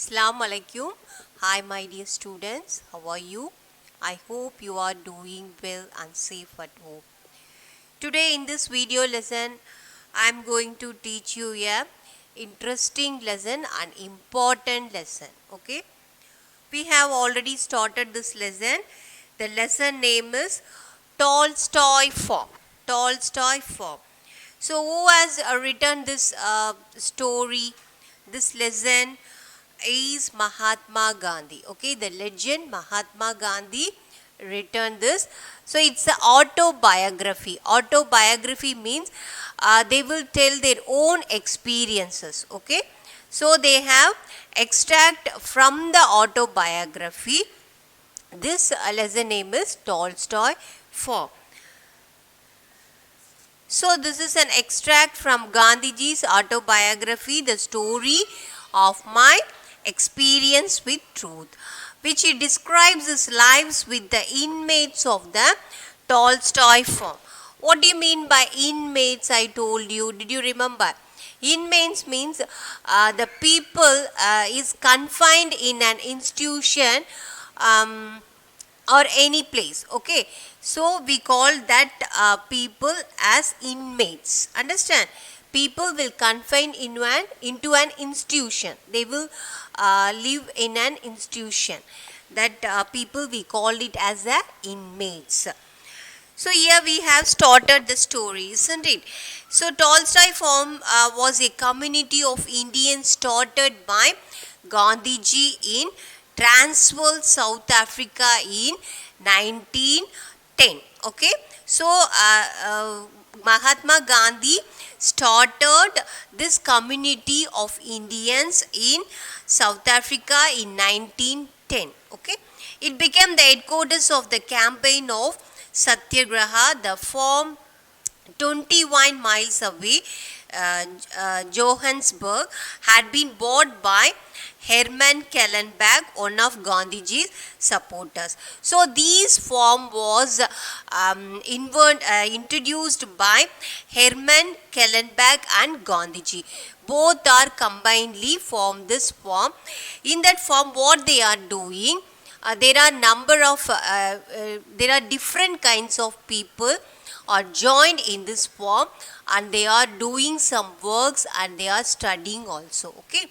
Assalamu alaikum. Hi, my dear students. How are you? I hope you are doing well and safe at home. Today, in this video lesson, I am going to teach you a interesting lesson and important lesson. Okay? We have already started this lesson. The lesson name is Tolstoy Form. Tolstoy Form. So, who has written this story, this lesson? Is Mahatma Gandhi. Okay, the legend Mahatma Gandhi written this. So it's an autobiography. Autobiography means they will tell their own experiences. Okay, so they have extract from the autobiography. This lesson name is Tolstoy Form. So this is an extract from Gandhiji's autobiography, The Story of My Experience with Truth, which he describes his lives with the inmates of the Tolstoy Form. What do you mean by inmates? I told you. Did you remember? Inmates means the people is confined in an institution or any place. Okay, so we call that people as inmates. Understand? People will confine into an institution. They will live in an institution. That people we call it as a inmates. So here we have started the story, isn't it? So Tolstoy Form was a community of Indians started by Gandhiji in Transvaal, South Africa in 1910. Okay, so Mahatma Gandhi started this community of Indians in South Africa in 1910. Okay, it became the headquarters of the campaign of Satyagraha. The form 21 miles away, Johannesburg, had been bought by Herman Kallenbach, one of Gandhiji's supporters. So, this form was introduced by Herman Kallenbach and Gandhiji. Both are combinedly form this form. In that form, what they are doing, there are different kinds of people are joined in this form, and they are doing some works and they are studying also. Okay,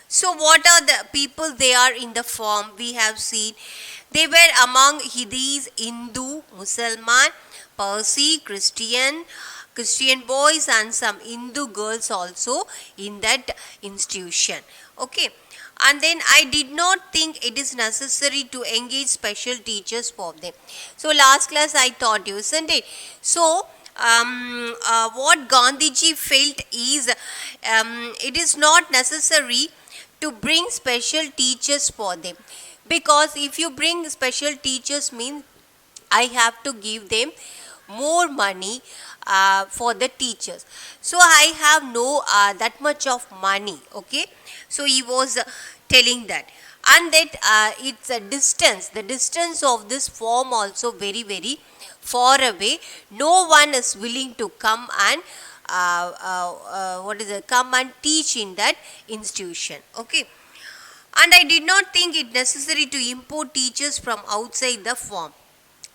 so what are the people they are in the form? We have seen they were among these Hindu, Muslim, Parsi, Christian boys and some Hindu girls also in that institution. Okay, and then I did not think it is necessary to engage special teachers for them. So last class I taught you, isn't it? So what Gandhiji felt is it is not necessary to bring special teachers for them, because if you bring special teachers means I have to give them more money for the teachers. So I have no that much of money. Okay, so he was telling that, and that it's a distance. The distance of this form also very very far away. No one is willing to come and come and teach in that institution. Okay, and I did not think it necessary to import teachers from outside the form.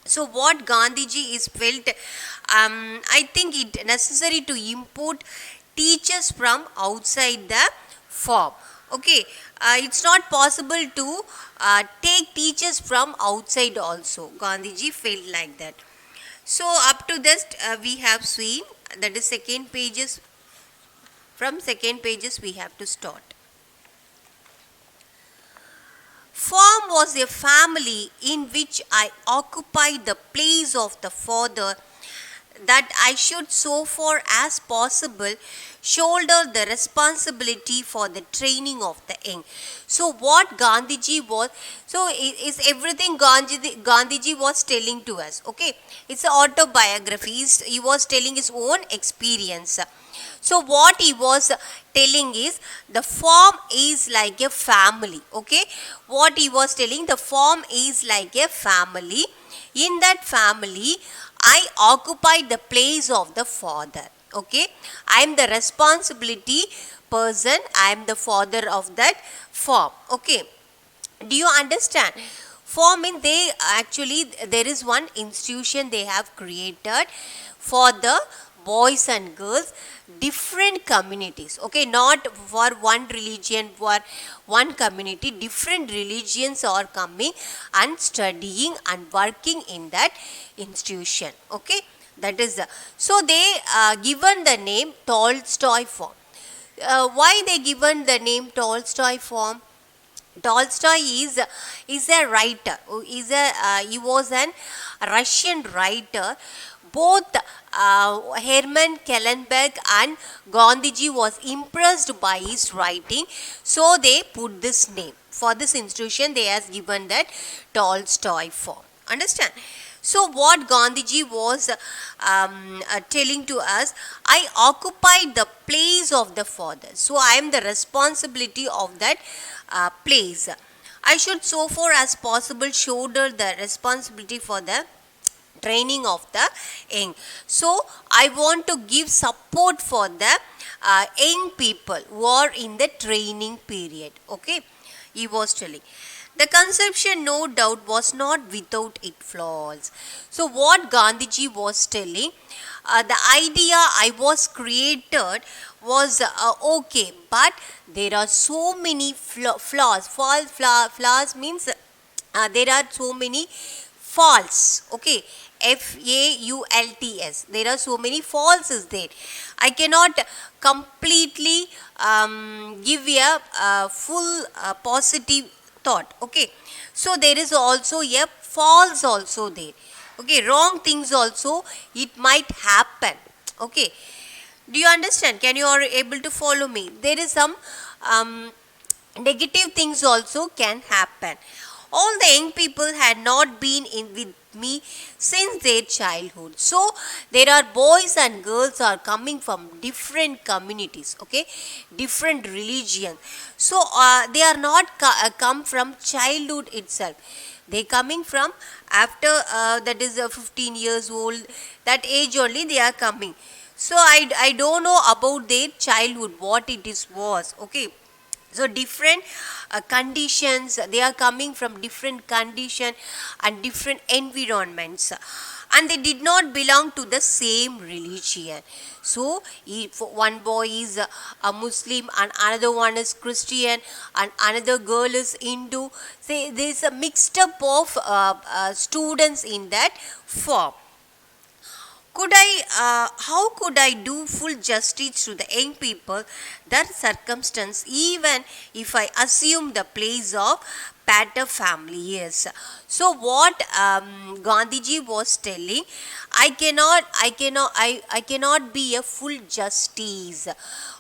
So what Gandhiji is felt, I think it necessary to import teachers from outside the form. Okay, it's not possible to take teachers from outside also. Gandhiji felt like that. So up to this we have seen, that is second pages. From second pages we have to start. Form was a family in which I occupied the place of the father, that I should so far as possible shoulder the responsibility for the training of the young. So what Gandhiji was, so is everything Gandhiji was telling to us. Okay, it's an autobiography. He was telling his own experience. So what he was telling is the form is like a family. Okay, what he was telling, the form is like a family. In that family, I occupy the place of the father. Okay, I am the responsibility person, I am the father of that form. Okay, do you understand? Form means they actually, there is one institution they have created for the boys and girls, different communities. Okay, not for one religion, for one community, different religions are coming and studying and working in that institution. Okay, that is so they given the name Tolstoy form. Why they given the name Tolstoy form? Tolstoy is a writer. He was an Russian writer. Both Hermann Kellenberg and Gandhiji was impressed by his writing, so they put this name for this institution. They has given that Tolstoy form. Understand? So what Gandhiji was telling to us, I occupied the place of the father. So I am the responsibility of that place. I should so far as possible shoulder the responsibility for the training of the young. So I want to give support for the young people who are in the training period. Okay, he was telling. The conception, no doubt, was not without its flaws. So, what Gandhiji was telling, the idea I was created was okay, but there are so many flaws. Flaws means there are so many faults. Okay, faults. There are so many faults is there. I cannot completely give a full positive thought. Okay, so there is also a false also there. Okay, wrong things also it might happen. Okay, do you understand? Can you are able to follow me? There is some negative things also can happen. All the young people had not been in with me since their childhood. So there are boys and girls are coming from different communities, okay, different religions. So they are not come from childhood itself. They coming from after that is 15 years old, that age only they are coming. So I don't know about their childhood, what it is was, okay. So different conditions, they are coming from different condition and different environments, and they did not belong to the same religion. So if one boy is a Muslim and another one is Christian and another girl is Hindu, say there is a mixed up of students in that form. How could I do full justice to the young people, that circumstance, even if I assume the place of pater familias? So what Gandhiji was telling, I cannot be a full justice.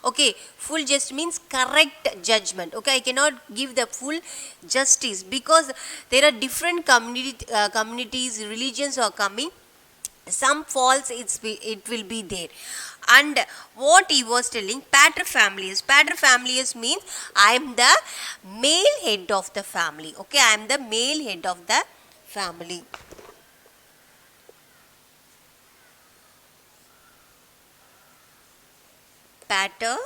Okay, full justice means correct judgment. Okay, I cannot give the full justice because there are different communities, religions are coming. Some faults it will be there. And what he was telling, pater familias means I am the male head of the family. Okay, I am the male head of the family. Pater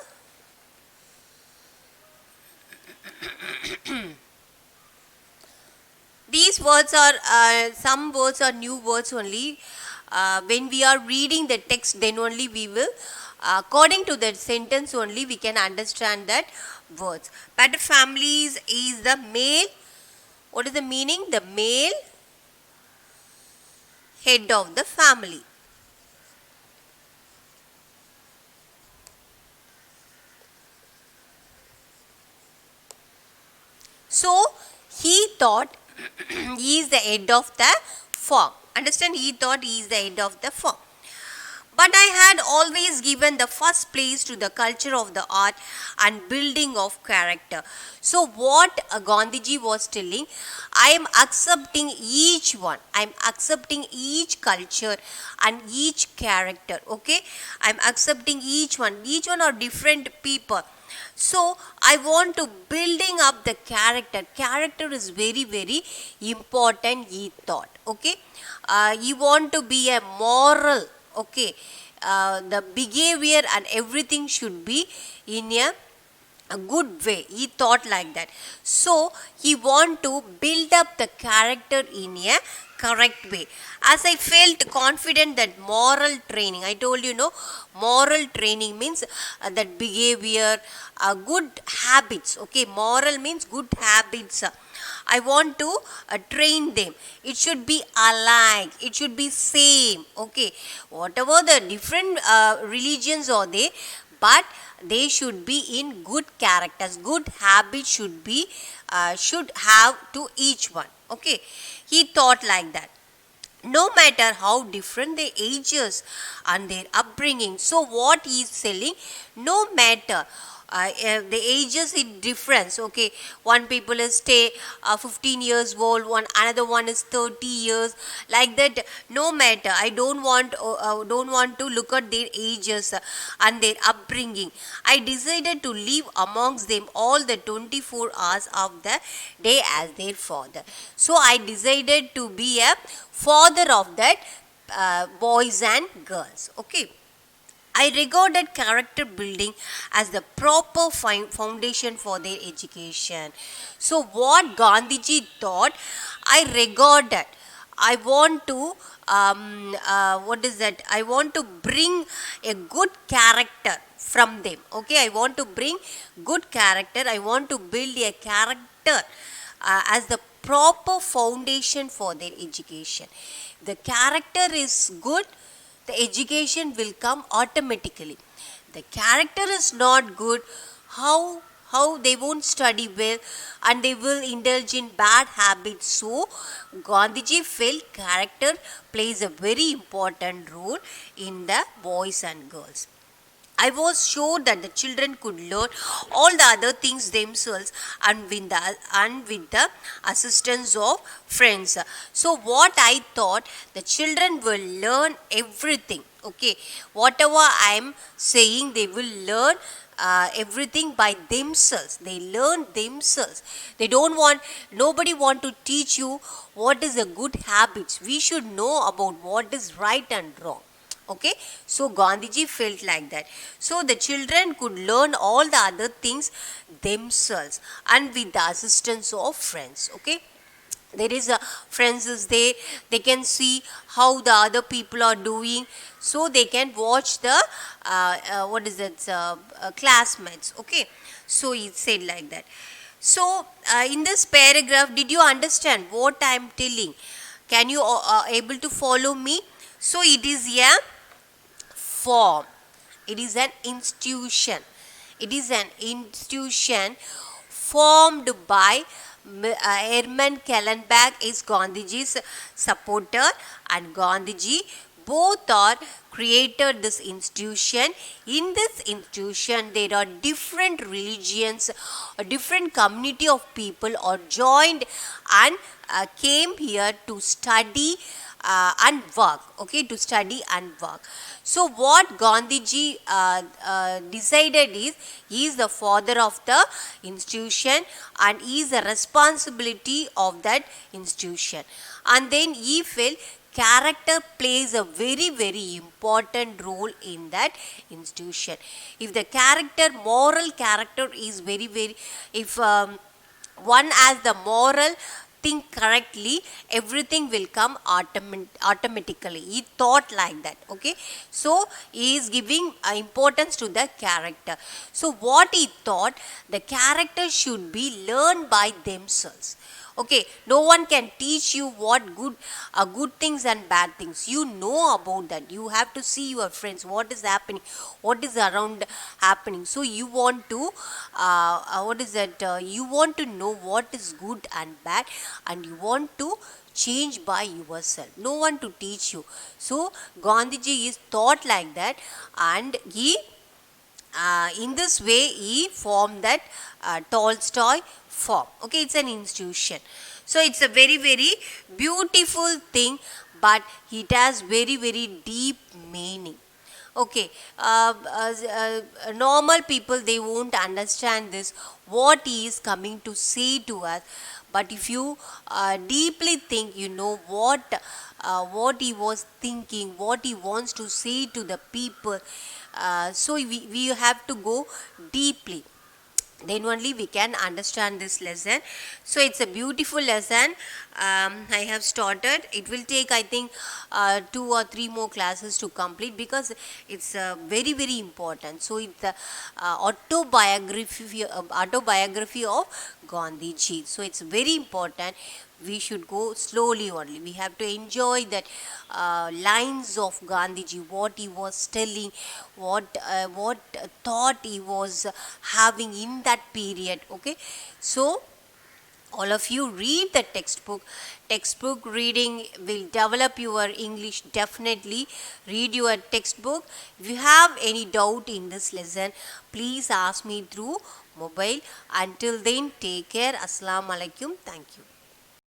these words are some words are new words only. When we are reading the text, then only we will, according to that sentence only, we can understand that words. Pater families is the male. What is the meaning? The male head of the family. So he thought he is the head of the firm. Understand? He thought he is the head of the firm. But I had always given the first place to the culture of the art and building of character. So what Gandhiji was telling, I am accepting each one. I am accepting each culture and each character. Okay, I am accepting each one. Each one are different people. So I want to building up the character. Character is very, very important, he thought. Okay, you want to be a moral. Okay, the behavior and everything should be in a a good way. He thought like that. So he want to build up the character in a correct way. As I felt confident that moral training, I told you, no, moral training means that behavior, good habits. Okay, moral means good habits. I want to train them. It should be alike, it should be same. Okay, whatever the different religions are there, but they should be in good characters. Good habits should be should have to each one. Okay, he thought like that. No matter how different their ages and their upbringing. So what he is telling, no matter the ages is difference. Okay, one people is stay 15 years old, one another one is 30 years, like that. No matter, I don't want to look at their ages and their upbringing. I decided to live amongst them all the 24 hours of the day as their father. So I decided to be a father of that boys and girls. Okay, I regarded character building as the proper foundation for their education. So, what Gandhiji thought, I regarded. I want to, what is that? I want to bring a good character from them. Okay, I want to bring good character. I want to build a character as the proper foundation for their education. The character is good, the education will come automatically. The character is not good, how they won't study well and they will indulge in bad habits. So Gandhiji felt character plays a very important role in the boys and girls. I was sure that the children could learn all the other things themselves and with the assistance of friends. So what I thought, the children will learn everything. Okay, whatever I am saying, they will learn everything by themselves. They learn themselves. They don't want, nobody want to teach you what is a good habits. We should know about what is right and wrong. Okay, so Gandhiji felt like that. So the children could learn all the other things themselves and with the assistance of friends. Okay, there is a friends is there, they can see how the other people are doing, so they can watch the what is that classmates. Okay, so he said like that. So in this paragraph, did you understand what I am telling? Can you able to follow me? So it is a form, it is an institution, it is an institution formed by Herman Kallenbach is Gandhiji's supporter, and Gandhiji both are created this institution. In this institution, there are different religions, a different community of people are joined and came here to study and work. Okay, to study and work. So what Gandhiji decided is, he is the father of the institution and he is the responsibility of that institution. And then he felt character plays a very very important role in that institution. If the character, moral character is very very, if one has the moral think correctly, everything will come automatically. He thought like that. Okay, so he is giving importance to the character. So what he thought, the character should be learned by themselves. Okay, no one can teach you what good things and bad things. You know about that. You have to see your friends, what is happening, what is around happening. So you want to what is that you want to know what is good and bad, and you want to change by yourself. No one to teach you. So Gandhiji is thought like that, and he in this way he formed that Tolstoy form. Okay, it's an institution. So it's a very very beautiful thing, but it has very very deep meaning. Okay, normal people, they won't understand this, what he is coming to say to us. But if you deeply think, you know what he was thinking, what he wants to say to the people. So we have to go deeply. then only we can understand this lesson. So it's a beautiful lesson. I have started. It will take, I think, 2 or 3 more classes to complete, because it's very very important. So it's the autobiography of Gandhiji. So it's very important. We should go slowly only. We have to enjoy that lines of Gandhiji, what he was telling, what thought he was having in that period. Okay, so all of you read the textbook. Textbook reading will develop your English. Definitely read your textbook. If you have any doubt in this lesson, please ask me through mobile. Until then, take care. Assalamu alaikum. Thank you.